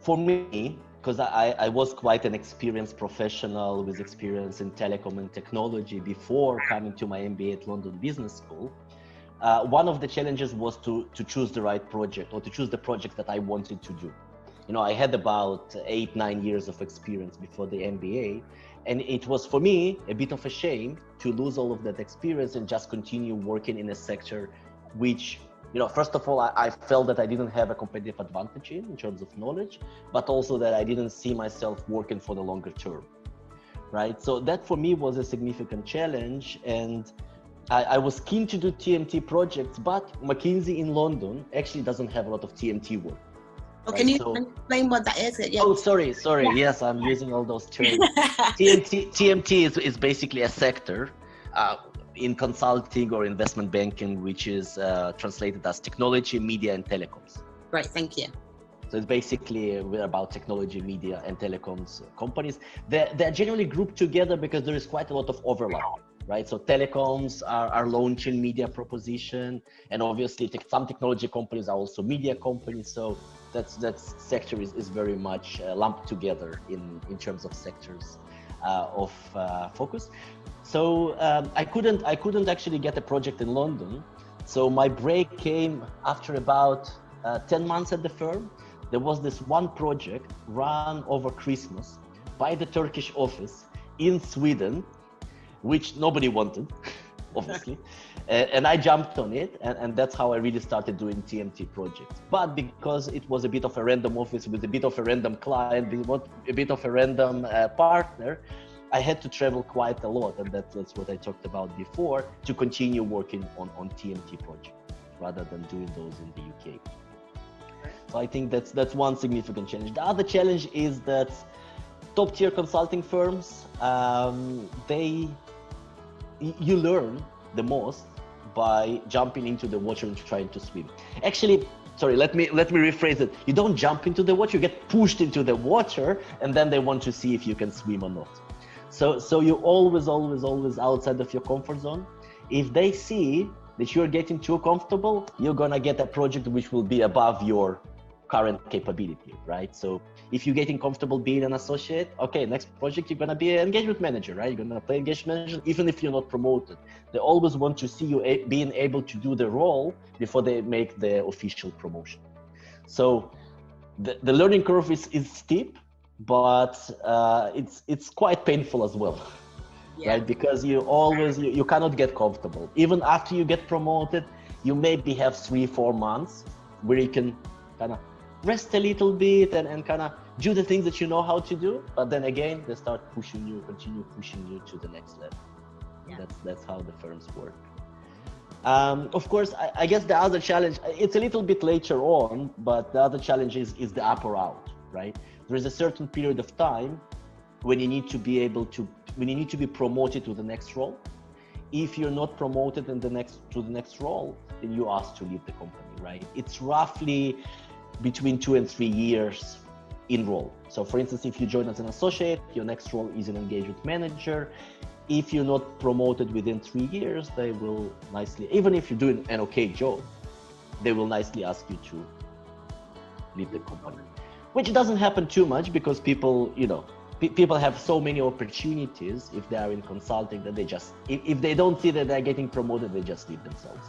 For me, because I was quite an experienced professional with experience in telecom and technology before coming to my MBA at London Business School, one of the challenges was to choose the right project, or to choose the project that I wanted to do. You know, I had about 8-9 years of experience before the MBA, and it was for me a bit of a shame to lose all of that experience and just continue working in a sector which, you know, first of all, I felt that I didn't have a competitive advantage in terms of knowledge, but also that I didn't see myself working for the longer term, right? So that for me was a significant challenge, and I was keen to do TMT projects, but McKinsey in London actually doesn't have a lot of TMT work. Oh, right? Can you explain what that is? Yeah. Oh, sorry. Yeah. Yes, I'm using all those terms. TMT is basically a sector in consulting or investment banking, which is translated as technology, media, and telecoms. Right, thank you. So it's basically about technology, media, and telecoms companies. They're generally grouped together because there is quite a lot of overlap, right? So telecoms are launching media proposition, and obviously some technology companies are also media companies. So that sector is very much lumped together in terms of sectors of focus. So I couldn't actually get a project in London. So my break came after about 10 months at the firm. There was this one project run over Christmas by the Turkish office in Sweden, which nobody wanted, obviously. And I jumped on it, and that's how I really started doing TMT projects. But because it was a bit of a random office with a bit of a random client, a bit of a random partner, I had to travel quite a lot, and that's what I talked about before, to continue working on TMT projects rather than doing those in the UK. So I think that's one significant challenge. The other challenge is that top tier consulting firms, you learn the most by jumping into the water and trying to swim. Actually, sorry, let me rephrase it. You don't jump into the water, you get pushed into the water, and then they want to see if you can swim or not. So you're always outside of your comfort zone. If they see that you're getting too comfortable, you're gonna get a project which will be above your current capability, right? So if you're getting comfortable being an associate, okay, next project you're gonna be an engagement manager, right? You're gonna play engagement manager, even if you're not promoted. They always want to see you being able to do the role before they make the official promotion. So the learning curve is steep, but it's quite painful as well. Yeah. Right? Because you cannot get comfortable. Even after you get promoted, you maybe have 3-4 months where you can kind of rest a little bit and kind of do the things that you know how to do. But then again, they start continue pushing you to the next level. Yeah. That's how the firms work. Of course, I guess the other challenge, it's a little bit later on, but the other challenge is the up or out, right? There's a certain period of time when you need to be promoted to the next role. If you're not promoted to the next role, then you're asked to leave the company, right? It's roughly between 2 and 3 years in role. So for instance, if you join as an associate, your next role is an engagement manager. If you're not promoted within 3 years, they will nicely, even if you're doing an okay job, they will nicely ask you to leave the company. Which doesn't happen too much because people have so many opportunities if they are in consulting that they just, if they don't see that they're getting promoted, they just leave themselves.